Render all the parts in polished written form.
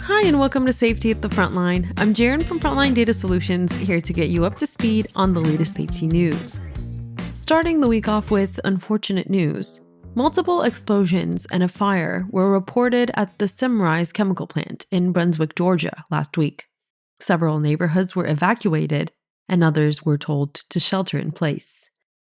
Hi, and welcome to Safety at the Frontline. I'm Jaren from Frontline Data Solutions, here to get you up to speed on the latest safety news. Starting the week off with unfortunate news. Multiple explosions and a fire were reported at the Simrise chemical plant in Brunswick, Georgia last week. Several neighborhoods were evacuated, and others were told to shelter in place.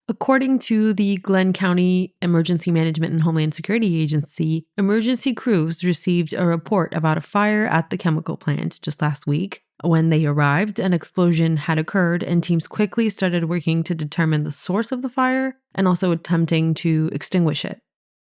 According to the Glenn County Emergency Management and Homeland Security Agency, emergency crews received a report about a fire at the chemical plant just last week. When they arrived, an explosion had occurred, and teams quickly started working to determine the source of the fire and also attempting to extinguish it.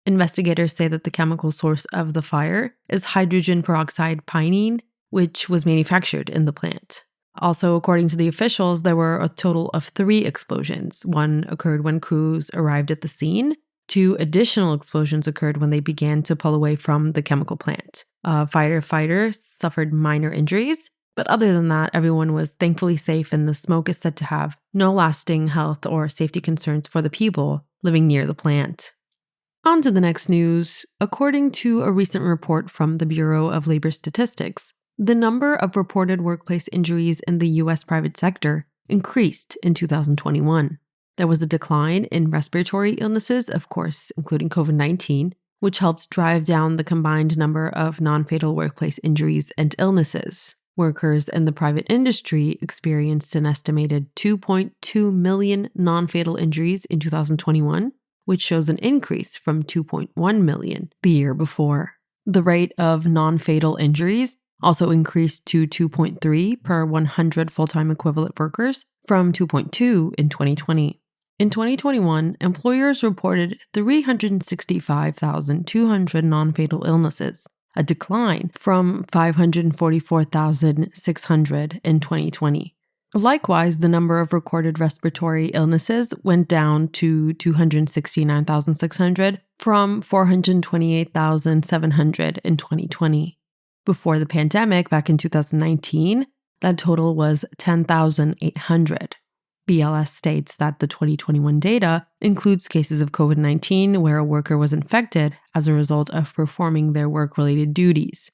Investigators say that the chemical source of the fire is hydrogen peroxide pinene, which was manufactured in the plant. Also, according to the officials, there were a total of 3 explosions. One occurred when crews arrived at the scene. 2 additional explosions occurred when they began to pull away from the chemical plant. A firefighter suffered minor injuries, but other than that, everyone was thankfully safe, and the smoke is said to have no lasting health or safety concerns for the people living near the plant. On to the next news. According to a recent report from the Bureau of Labor Statistics, the number of reported workplace injuries in the U.S. private sector increased in 2021. There was a decline in respiratory illnesses, of course, including COVID-19, which helped drive down the combined number of non-fatal workplace injuries and illnesses. Workers in the private industry experienced an estimated 2.2 million non-fatal injuries in 2021, which shows an increase from 2.1 million the year before. The rate of non-fatal injuries also increased to 2.3 per 100 full-time equivalent workers from 2.2 in 2020. In 2021, employers reported 365,200 non-fatal illnesses, a decline from 544,600 in 2020. Likewise, the number of recorded respiratory illnesses went down to 269,600 from 428,700 in 2020. Before the pandemic, back in 2019, that total was 10,800. BLS states that the 2021 data includes cases of COVID-19 where a worker was infected as a result of performing their work-related duties.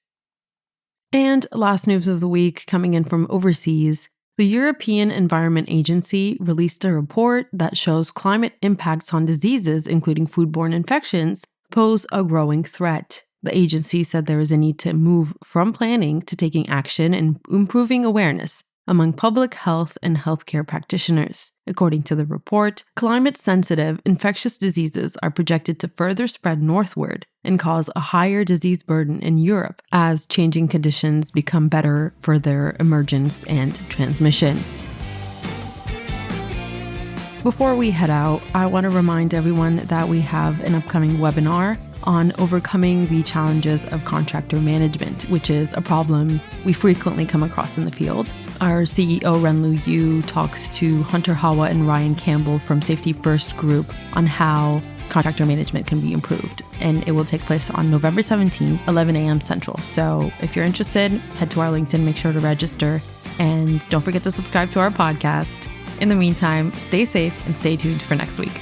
And last news of the week, coming in from overseas, the European Environment Agency released a report that shows climate impacts on diseases, including foodborne infections, pose a growing threat. The agency said there is a need to move from planning to taking action and improving awareness among public health and healthcare practitioners. According to the report, climate-sensitive infectious diseases are projected to further spread northward and cause a higher disease burden in Europe as changing conditions become better for their emergence and transmission. Before we head out, I want to remind everyone that we have an upcoming webinar on overcoming the challenges of contractor management, which is a problem we frequently come across in the field. Our CEO, Renlu Yu, talks to Hunter Hawa and Ryan Campbell from Safety First Group on how contractor management can be improved. And it will take place on November 17th, 11 a.m. Central. So if you're interested, head to our LinkedIn, make sure to register, and don't forget to subscribe to our podcast. In the meantime, stay safe and stay tuned for next week.